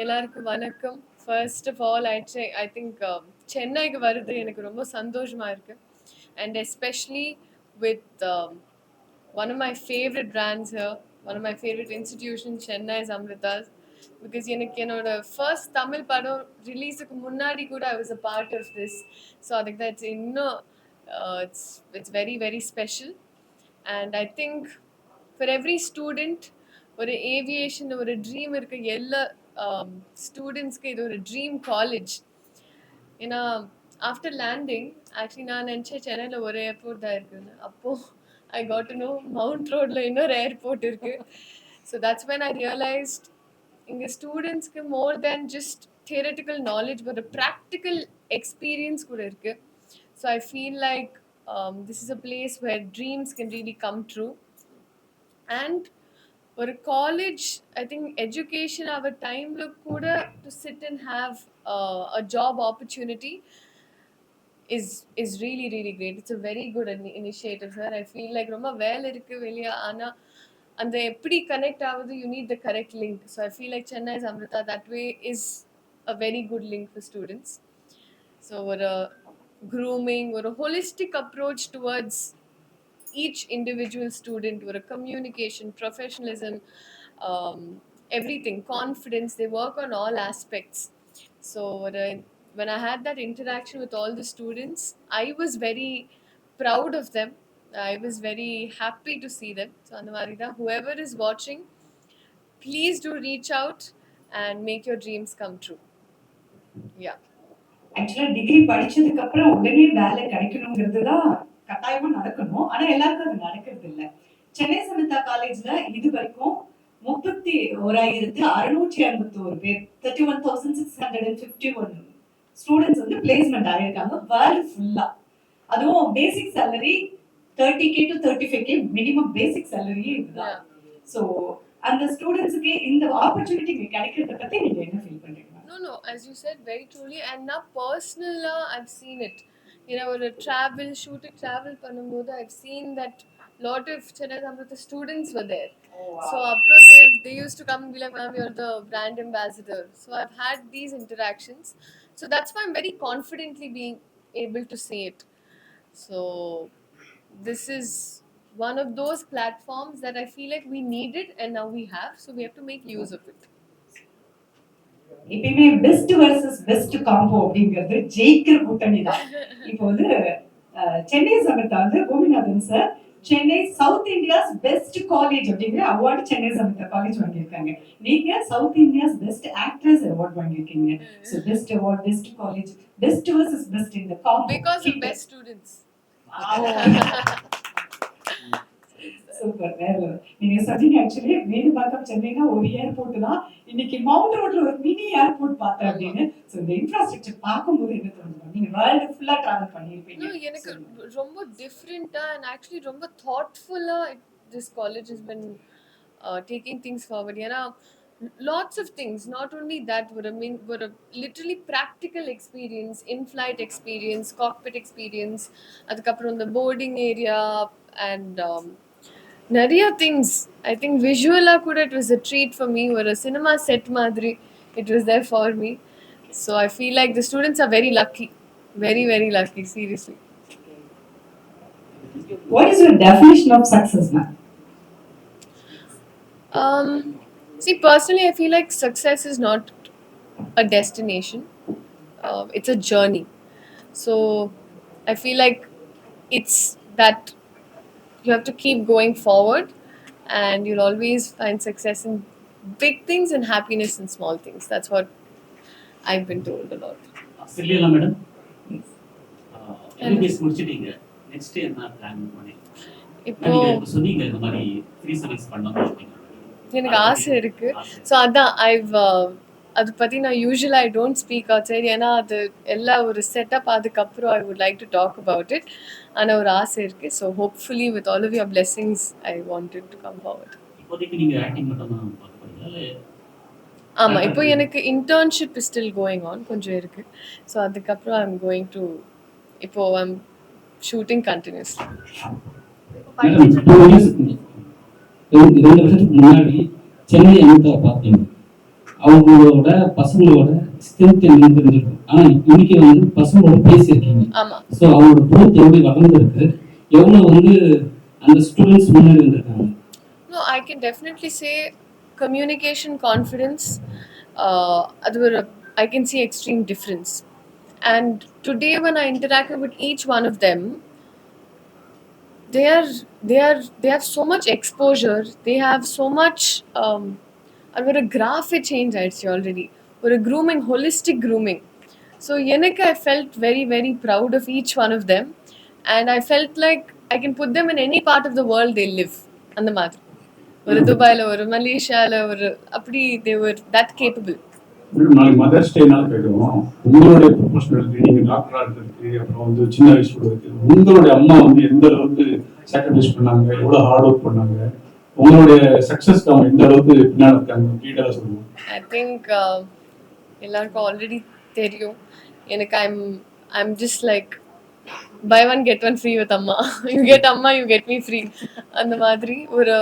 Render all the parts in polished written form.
எல்லாருக்கும் வணக்கம். First of all, I think சென்னைக்கு வருது எனக்கு ரொம்ப சந்தோஷமா இருக்கு. And especially with one of my favorite brands here, one of my favorite institutions, Chennai's Amritas. Because எனக்கு என்னோட first தமிழ் படம் ரிலீஸுக்கு முன்னாடி கூட I was a part of this. So I think that's இன்னும் it's very very special. And I think for every student ஒரு aviation ஒரு dream இருக்க எல்லா ஸ்டூடெண்ட்ஸ்க்கு இது ஒரு ட்ரீம் காலேஜ். ஏன்னா ஆஃப்டர் லேண்டிங் ஆக்சுவலி நான் நினச்சேன் சென்னையில் ஒரு ஏர்போர்ட் தான் இருக்குன்னு. அப்போது I got to know Mount ரோடில் இன்னொரு ஏர்போர்ட் இருக்குது. So that's when I realised இங்கே ஸ்டூடெண்ட்ஸ்க்கு more than just theoretical knowledge ஒரு ப்ராக்டிக்கல் எக்ஸ்பீரியன்ஸ் கூட இருக்குது. So I feel like this is a place where dreams can really come true. And ஒரு college I think education அவர் டைமில் கூட to sit and have a job opportunity is really really great. It's a very good initiative, sir. I feel like ரொம்ப வேலை இருக்குது வெளியே, ஆனால் அந்த எப்படி கனெக்ட் ஆகுது, you need the correct link. So I feel like Chennai's Amrita that way is a very good link for students. So ஒரு grooming, ஒரு holistic approach towards each individual student, with a communication, professionalism, everything, confidence, they work on all aspects. So when I had that interaction with all the students, I was very proud of them. I was very happy to see them. So Annamarida, whoever is watching, please do reach out and make your dreams come true. Yeah. Actually, degree படிச்சதுக்கு அப்புறம் உடனே வேலை கிடைக்கணுங்கிறது தான் கட்டாயமா நடக்கணும். ஆனா எல்லாருக்கும் அது நடக்கிறது இல்ல. சென்னை சமிதா காலேஜ்ல இது வரைக்கும் 31,651 பேர் 31,651 ஸ்டூடெண்ட்ஸ் வந்து பிளேஸ்மெண்ட் ஆயிருக்காங்க வேர்ல்டு ஃபுல்லா. அதுவும் basic salary 30K to 35K minimum basic சேலரியே இதுதான். ஸோ அந்த ஸ்டூடெண்ட்ஸுக்கு இந்த ஆப்பர்ச்சுனிட்டி கிடைக்கிறத பத்தி நீங்க என்ன ஃபீல் பண்றீங்க? No, as you said very truly, and now personally I've seen it. You know, when shooting travel பண்ணும்போது I've seen that lot of Chennai Amrita students were there. Oh, wow. So they used to come and be like, ma'am, you're the brand ambassador. So I've had these interactions. So that's why I'm very confidently being able to say it. So this is one of those platforms that I feel like we needed and now we have. So we have to make use of it. எப்பயுமே best versus best combo அப்படிங்கிறது ஜெயிக்கிற கூட்டணி தான். இப்போ வந்து சென்னை சமிதா வந்து Gopinathan sir Chennai south India's best college அப்படிங்கிற award Chennai Samitha college வாங்கியிருக்காங்க. நீங்க south India's best actress award வாங்கியிருக்கீங்க. So best award, best college, best versus best இந்த combo because of best students. Super. நீங்க சொன்னீங்க ஆக்சுவலி மீனம்பாக்கம் சென்னைனா ஒரு ஏர்போர்ட் தான், இன்னைக்கு மவுண்ட் ரோட்ல ஒரு மினி ஏர்போர்ட் பார்த்தேன் அப்படின்னு. சோ இந்த இன்ஃப்ராஸ்ட்ரக்சர் பார்க்கும்போது என்ன தோணுது? நீங்க வேர்ல்ட் ஃபுல்லா டிராவல் பண்ணிருப்பீங்க. எனக்கு ரொம்ப டிஃபரெண்டா and actually ரொம்ப thoughtfully this college has been taking things forward. ஏன்னா lots of things, not only that, were a literally practical experience, in-flight experience, cockpit experience, adukaprom the boarding area and நிறைய things. I think விஷுவலாக கூட it was a treat for me. ஒரு cinema set மாதிரி it was there for me. So I feel like the students are very lucky, very very lucky, seriously. What is your definition of success, ma'am? See, personally, I feel like success is not a destination. It's a journey. So I feel like it's that you have to keep going forward and you'll always find success in big things and happiness in small things. That's what I've been told a lot. Silila madam, MBS முடிச்சிட்டீங்க, next என்ன plan பண்ணி? இப்போ சொன்னீங்க இந்த மாதிரி free service பண்ணனும் எனக்கு ஆசை இருக்கு. ஸோ அதான் அது பற்றி நான் யூஸ்வலாக I don't speak outside. ஏன்னா அது எல்லா ஒரு செட்டப் அதுக்கப்புறம் I would like to talk about it. ஆனால் ஒரு ஆசை இருக்குது. So hopefully with all of your blessings I wanted to come forward. ஆமாம், இப்போ எனக்கு internship is still going on, கொஞ்சம் இருக்குது. ஸோ அதுக்கப்புறம் ஐ எம் கோயிங் டு, இப்போ ஐ எம் ஷூட்டிங் கண்டினியூஸ்லி. 2 வருஷத்துக்கு முன்னாடி சென்னை அமிர்தா பார்த்தீங்க, அவங்களோட பசங்களோட ஸ்ட்ரென்த் என்னன்னு தெரிஞ்சிருக்கும். ஆனா இன்னைக்கு வந்து பசங்களோட பேசியிருக்கீங்க. ஆமா. ஸோ அவங்களோட growth எப்படி வளர்ந்துருக்கு, எவ்வளவு வந்து அந்த ஸ்டூடெண்ட்ஸ் முன்னாடி வந்திருக்காங்க? No, I can definitely say communication, confidence. அது ஒரு I can see extreme difference. And today when I interacted with each one of them, they have so much exposure. They have so much. அது ஒரு graph change ஆயிடுச்சு already. ஒரு grooming, holistic grooming. So எனக்கு I felt very very proud of each one of them, and I felt like I can put them in any part of the world they live. அந்த மாதிரி ஒரு துபாயில ஒரு மலேசியால ஒரு அப்படி they were that capable. நாளைக்கு மதர்ஸ் டேனால கேட்குறோம். உங்களுடைய ப்ரொஃபஷனலுக்கு நீங்க டாக்டரா இருக்கிறதுக்கு அப்புறம் வந்து சின்ன வயசுல இருக்கு உங்களுடைய அம்மா வந்து எந்த அளவுக்கு சாக்ரிஃபைஸ் பண்ணாங்க, எவ்வளவு ஹார்ட் ஒர்க் பண்ணாங்க, உங்களுடைய சக்சஸ்க்கு அவங்க எந்த அளவுக்கு பின்னாடி இருக்காங்க டீட்டெயிலா சொல்லுங்க. I think எல்லாருக்கும் ஆல்ரெடி தெரியும். எனக்கு I'm just like buy one get one free with amma. You get amma, you get me free. அந்த மாதிரி ஒரு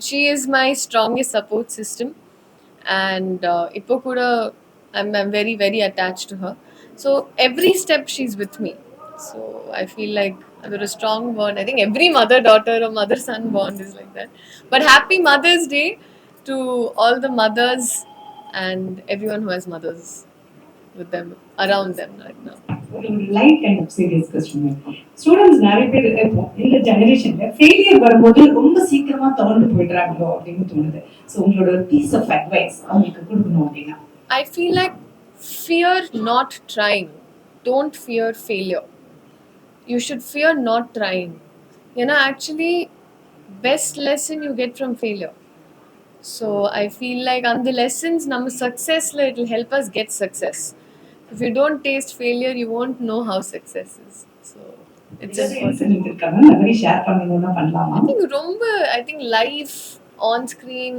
she is my strongest support system, and இப்போ கூட I'm very very attached to her. So every step she's with me. So I feel like there is a strong bond. I think every mother daughter or mother son bond is like that. But happy Mother's Day to all the mothers and everyone who has mothers with them around them right now. ஒரு light kind of serious question. Students நிறைய பேர் இப்போ இந்த ஜெனரேஷன்ல failure வரும்போது ரொம்ப சீக்கிரமா தவறு போயிடுறாங்களோ அப்படின்னு தோணுது. ஸோ உங்களோட பீஸ் ஆஃப் அட்வைஸ் அவங்களுக்கு கொடுக்கணும் அப்படின்னா? I feel like fear not trying. Don't fear failure. You should fear not trying. You know, actually, best lesson you get from failure. So I feel like on the lessons, நம்ம successல it will help us get success. If you don't taste failure, you won't know how success is. So it's important. இருக்காங்க நிறைய share பண்ணணும்னா பண்ணலாமா? I think life on screen,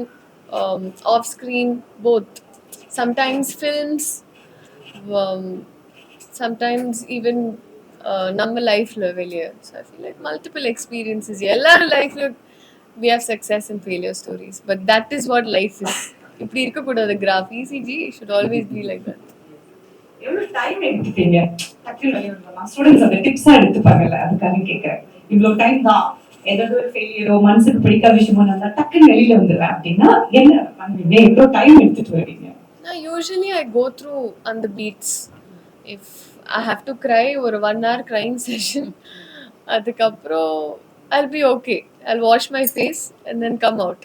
off screen, both. Sometimes films, sometimes even நம்ம லைஃப்ல வெளியே. So I feel like multiple experiences. எல்லார் லைஃப்ல we have success and failure stories, but that is what life is. இப்படி இருக்க கூடாது. Graph ECG should always be like that. எவ்வளவு time எடுத்துட்டீங்க டக்குனு வெளிய வரலாம்? ஸ்டூடண்ட்ஸ் அந்த டிப்ஸா எடுத்துப்பாங்கல்ல, அதுக்காக கேக்குறேன். இவ்வளவு டைம் தான், ஏதாவது ஒரு ஃபெயிலியரோ மனசுக்கு பிடிக்காத விஷயமோ இருந்தா டக்குனு வெளியில வந்துடுவேன் அப்படின்னா என்ன பண்ணுவீங்க? எவ்வளவு டைம் எடுத்துட்டு வருவீங்க? Usually I go through on the beats. If I have to cry ஒரு 1 hour crying session, அதுக்கப்புறம் I'll be okay. I'll wash my face and then come out.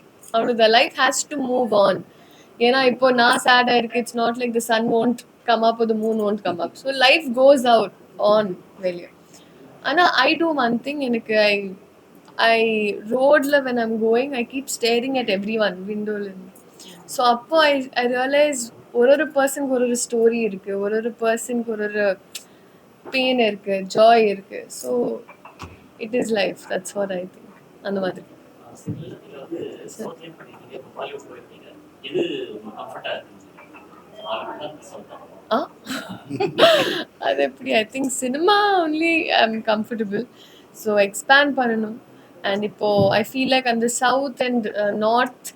The life has to move on. ஏன்னா இப்போ நான் sad ஆயிருக்கு. It's not like the sun won't come up or the moon won't come up. So life goes out on வெளியே. ஆனால் I do one thing. எனக்கு I roadல when I'm going, I keep staring at everyone windowல. So அப்போ I realize ஒரு பர்சனுக்கு ஒரு story இருக்கு, ஒரு பர்சனுக்கு ஒரு பெயின் இருக்கு, ஜாய் இருக்கு. So it is life. That's what I think. அந்த மாதிரி அது எப்படி? I think cinema only I am comfortable. So expand பண்ணணும். அண்ட் இப்போ ஐ ஃபீல் லைக் அந்த south and north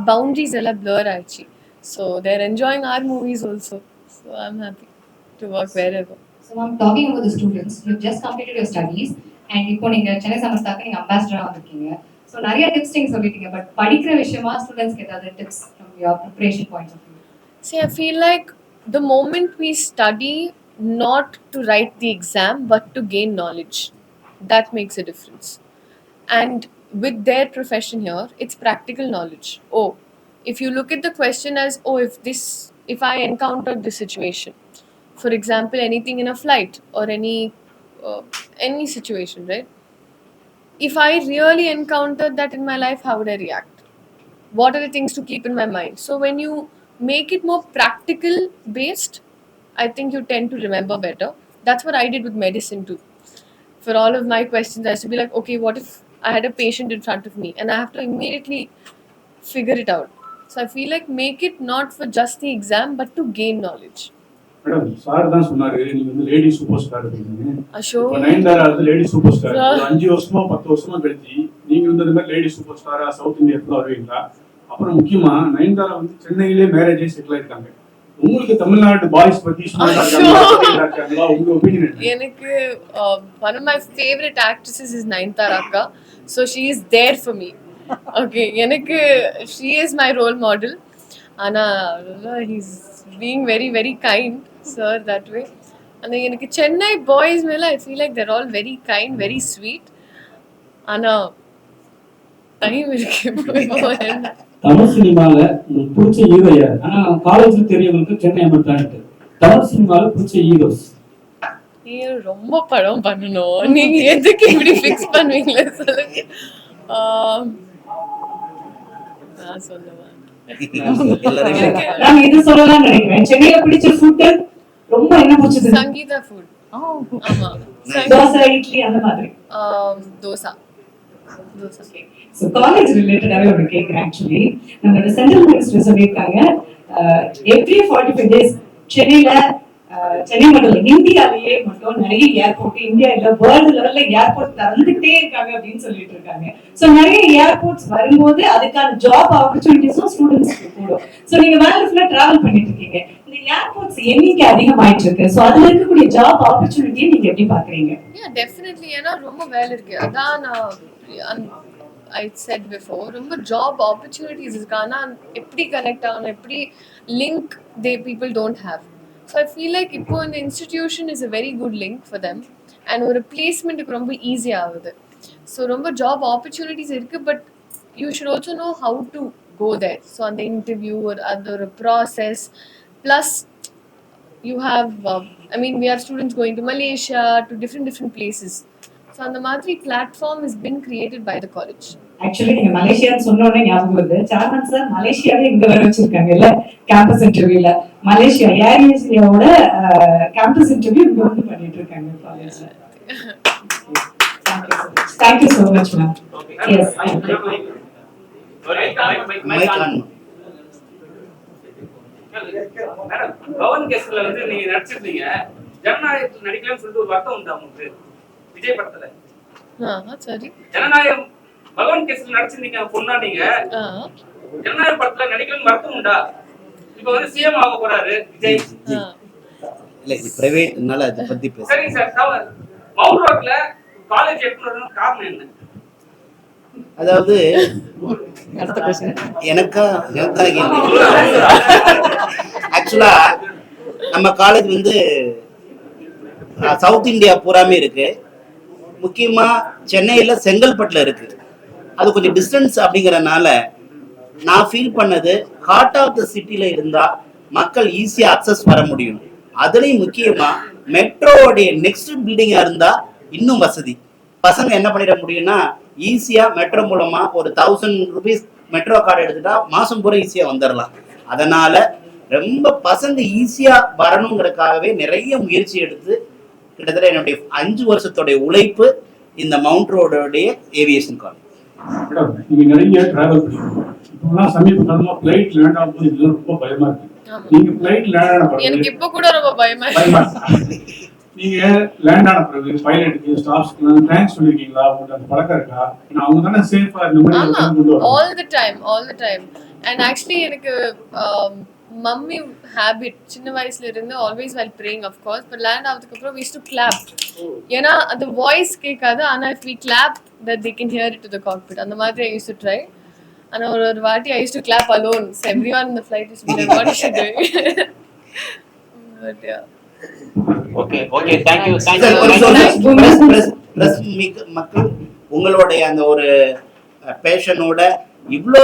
boundaries are blur ஆயிடுச்சு. So they're enjoying our movies also. So I'm happy to work wherever. So I'm talking about the students. You've just completed your studies and இப்போ நீங்க சென்னை சமஸ்தாக்கு நீங்க அம்பாசிடரா வந்திருக்கீங்க. So நிறைய tips நீங்க சொல்லிட்டீங்க. But படிக்கிற விஷயமா ஸ்டூடெண்ட்ஸ்க்கு ஏதாவது tips from your preparation point of view? See, I feel like the moment we study not to write the exam but to gain knowledge, that makes a difference. And with their profession here, it's practical knowledge. Oh, if you look at the question as, oh, if I encountered this situation, for example, anything in a flight or any situation, right? If I really encountered that in my life, how would I react? What are the things to keep in my mind? So when you make it more practical based, I think you tend to remember better. That's what I did with medicine too. For all of my questions, I used to be like, okay, what if I had a patient in front of me and I have to immediately figure it out. So I feel like make it not for just the exam but to gain knowledge. Madam sir தான் சொன்னாரு நீங்க வந்து lady super star அப்படின்னு. Ashok Nayanthara அது lady super star. 5 வருஷமா 10 வருஷமா கழிச்சு நீங்க வந்து இந்த மாதிரி லேடி சூப்பர் ஸ்டாரா சவுத் இந்தியா ஃபுல்லா வருவீங்களா? அப்புறம் முக்கியமா நயன்தாரா வந்து சென்னையிலே மேரேஜே செட்டில் ஆயிருக்காங்க. உங்களுக்கு தமிழ்நாடு பாய்ஸ் பத்தி இருக்காங்களா? உங்க ஒப்பீனியன்? எனக்கு one of my favorite actresses is Nayanthara akka, so she is there for me. Okay, எனக்கு she is my role model. ஆனா he's being very very kind sir that way. and எனக்கு Chennai boys மேல I feel like they're all very kind, very sweet. ஆனா time இருக்கு. தமிழ் சினிமால உங்களுக்கு பிடிச்ச hero யாரு? ஆனா காலேஜ்ல தெரியவங்களுக்கு சென்னை அமர்த்தான்ட்டு. தமிழ் சினிமால பிடிச்ச ஹீரோஸ் நீங்க ரொம்ப படம் பண்ணணும், நீங்க எதுக்கு இப்படி ஃபிக்ஸ் பண்ணுவீங்களே சொல்லுங்க. நான் சொல்லுவேன், நான் இது சொல்லலாம் நினைக்கிறேன். சென்னையில பிடிச்ச ஃபுட் ரொம்ப என்ன பிடிச்சது? சங்கீதா ஃபுட். ஆமா, தோசை, இட்லி அந்த மாதிரி. தோசா. So college related-ஆவே ஒரு கேட்கிறேன். ஆக்சுவலி நம்மளோட சென்ட்ரல் மினிஸ்டர் சொல்லியிருக்காங்க, every 45 days சென்னையில, சென்னை மட்டும் இல்ல இந்தியாவிலேயே மட்டும் நிறைய ஏர்போர்ட், இந்தியா இல்ல வேர்ல்டு லெவல்ல ஏர்போர்ட் திறந்துட்டே இருக்காங்க அப்படின்னு சொல்லிட்டு இருக்காங்க. சோ நிறைய ஏர்போர்ட்ஸ் வரும்போது அதுக்கான ஜாப் ஆப்பர்ச்சுனிட்டிஸும் ஸ்டூடெண்ட்ஸ்க்கு கூடும். சோ நீங்க வேர்ல்ட்ல டிராவல் பண்ணிட்டு இருக்கீங்க, இந்த ஏர்போர்ட்ஸ் எண்ணிக்கை அதிகமாயிட்டு இருக்கு. சோ அதுல இருக்கக்கூடிய ஜாப் ஆப்பர்ச்சுனிட்டியை நீங்க எப்படி பாக்குறீங்க? டெஃபினெட்லி, ஏன்னா ரொம்ப வேலை இருக்கு. அதான் நான் I said before, ரொம்ப ஜாப் ஆப்பர்ச்சுனிட்டிஸ் இருக்கு. ஆனால் எப்படி கனெக்ட் ஆகணும், எப்படி link people don't have. So I feel like இப்போ இந்த institution is a very good link for them, and ஒரு பிளேஸ்மெண்ட்டுக்கு ரொம்ப ஈஸி ஆகுது. ஸோ ரொம்ப ஜாப் ஆப்பர்ச்சுனிட்டிஸ் இருக்கு, but you should also know how to go there. So அந்த interview அது ஒரு process, plus you have I mean we are students going to Malaysia, to different places. So அந்த மாதிரி platform has been created by the college. Actually நீங்க மலேசியான்னு சொன்னோடனே ஞாபகம் வருது, சார்மன் sir மலேசியாவே இங்க வர வச்சிருக்காங்க இல்ல கேம்பஸ் இன்டர்வியூல. மலேசியா ஏர் ஏசியாவோட கேம்பஸ் இன்டர்வியூ இங்க வந்து பண்ணிட்டு இருக்காங்க காலேஜ்ல. Thank you so much ma'am. Yes, madam, Pavan கேஸ்ல வந்து நீங்க நடிச்சிருந்தீங்க, ஜனநாயகத்தில் நடிக்கலாம்னு சொல்லிட்டு ஒரு வருத்தம் உண்டா உங்களுக்கு விஜய் படத்துல? சரி, ஜனநாயகம் பவன் கேஸ்ல நடிச்சிருந்தீங்க பொண்ணா, நீங்க ஜனநாயக படத்துல நடிக்கலாம்னு வருத்தம் உண்டா? இப்ப வந்து சிஎம் ஆக போறாரு விஜய். இல்ல இது பிரைவேட்னால அத பத்தி பேச. சரிங்க சார், மவுண்ட் ரோட்ல காலேஜ் எடுக்கணும்னு காரணம் என்ன? அதாவது எனக்கா ஆக்சுவலா நம்ம காலேஜ் வந்து சவுத் இந்தியா பூராமே இருக்கு. முக்கியமா சென்னையில செங்கல்பட்டுல இருக்கு. அது கொஞ்சம் டிஸ்டன்ஸ் அப்படிங்கறதுனால நான் ஃபீல் பண்ணது, ஹார்ட் ஆஃப் த சிட்டில இருந்தா மக்கள் ஈஸியா அக்சஸ் வர முடியும். அதுலயும் முக்கியமா மெட்ரோவுடைய நெக்ஸ்ட் பில்டிங்கா இருந்தா இன்னும் வசதி. பசங்க என்ன பண்ணிட முடியும்னா ஈஸியா மெட்ரோ மூலமா ஒரு 1000 rupees மெட்ரோ கார்டு எடுத்துட்டா மாசம் பூரா ஈஸியா வந்துடலாம். அதனால ரொம்ப பசங்க ஈஸியா வரணுங்கிறதுக்காகவே நிறைய முயற்சி எடுத்து கிட்டத்தட்ட என்னுடைய 5 வருஷத்துடைய உழைப்பு இந்த மவுண்ட் ரோடுடைய ஏவியேஷன் காலேஜ். மேடம், நீங்க நிறைய டிராவல் பண்ணுவீங்க. இப்போலாம் சமீப காலமா ஃப்ளைட் லேண்ட் ஆகும்போது இதெல்லாம் ரொம்ப பயமா இருக்கு. நீங்க ஃப்ளைட் லேண்ட் ஆன பிறகு எனக்கு இப்போ கூட ரொம்ப பயமா இருக்கு. நீங்க லேண்ட் ஆன பிறகு பைலட்டுக்கு ஸ்டாஃப்ஸ்க்கு தேங்க்ஸ் சொல்லிருக்கீங்களா? உங்களுக்கு அந்த பழக்கம் இருக்கா? ஏன்னா அவங்க தானே சேஃபா இந்த மாதிரி all the time. And actually எனக்கு மம்மி ஹேபிட் சின்ன வயசுல இருந்து always while praying of course, but land ஆனதுக்கு அப்புறம் we used to clap. ஏன்னா அந்த வாய்ஸ் கேட்காது, ஆனா if we clap that they can hear it to the cockpit. அந்த மாதிரி I used to try. ஆனா ஒரு வாட்டி I used to clap alone, so everyone in the flight is like what is she doing? But yeah. Okay, thank you. Plus மக்கள் உங்களுடைய அந்த ஒரு பேஷனோட இவ்ளோ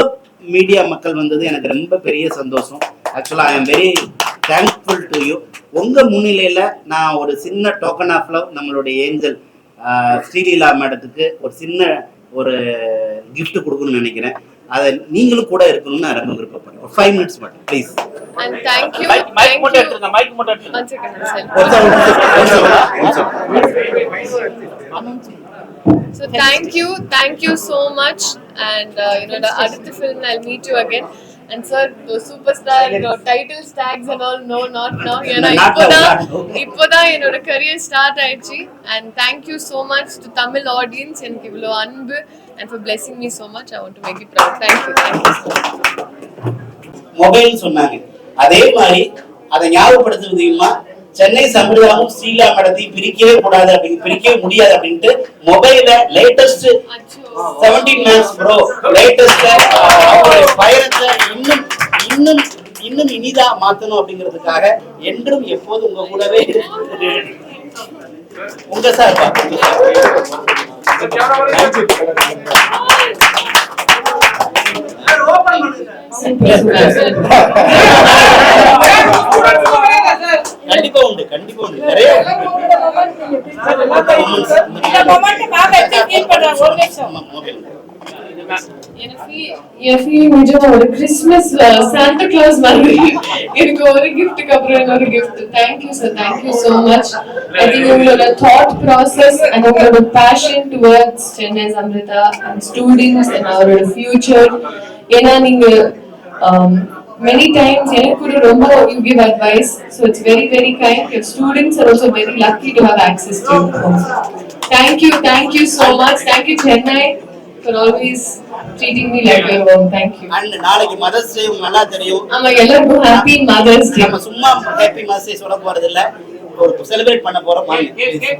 மீடியா மக்கள் வந்தது எனக்கு ரொம்ப பெரிய சந்தோஷம். ஆக்சுவலா I am very thankful to you. உங்க முன்னிலையில நான் ஒரு சின்ன டோக்கன் ஆஃப் லவ் நம்மளுடைய ஏஞ்சல் ஸ்ரீலீலா மேடத்துக்கு ஒரு சின்ன ஒரு கிஃப்ட் கொடுக்கணும்னு நினைக்கிறேன். அதை நீங்களும் கூட இருக்கணும்னு நான் ரொம்ப விருப்பப்படுறேன். 5 minutes மட்டும் please. And thank you. Mike மட்டும் எடுத்துங்க, மைக் மட்டும் எடுத்துங்க. One second. So thank you so much, and the அடுத்த film I'll meet you again. And sir, the superstar titles, tags and all, no, not now. ஏன்னா இப்போதான் என்னோட career start ஆயிடுச்சு. And thank you so much to Tamil audience எனக்கு இவ்வளோ அன்பு and for blessing me so much. I want to make you proud. Thank you so much. Mobile சொன்னாங்க, அதே மாதிரி அதை ஞாபகப்படுத்துவதையுமா சென்னை சம்பிரதாயமும் ஸ்ரீலா மேடத்தையும் பிரிக்கவே கூடாது பிரிக்கவே முடியாது அப்படின்ட்டு மொபைல லேட்டஸ்ட் 17 மேக்ஸ் ப்ரோ லேட்டஸ்ட் அவருடைய பயணத்தை இன்னும் இன்னும் இனிதா மாத்தணும் அப்படிங்கிறதுக்காக என்றும் எப்போதும் உங்க கூடவே உங்க சார் கண்டிப்பா உண்டு நிறைய ஒரு கிறிஸ்மஸ் சாண்டா கிளாஸ் மாதிரி எனக்கு ஒரு கிஃப்ட்டுக்கு அப்புறம் இன்னொரு gift. Thank you sir, thank you so much. I think உங்களோட தாட் ப்ராசஸ் அண்ட் உங்களோட passion towards Chennai Amrita and students and அவரோட ஃபியூச்சர். ஏன்னா நீங்க many times எனக்கு கூட ரொம்ப you give advice, so it's very very kind. Your students are also very lucky to have access to you. Thank you so much. Thank you Chennai for always treating me like your own. Thank you. And நாளைக்கு mother's day உங்களுக்கு நல்லா தெரியும். ஆமா, எல்லாருக்கும் happy mother's day. நம்ம சும்மா happy mother's day சொல்ல போறது இல்ல, ஒரு செலிப்ரேட் பண்ண போறோம்.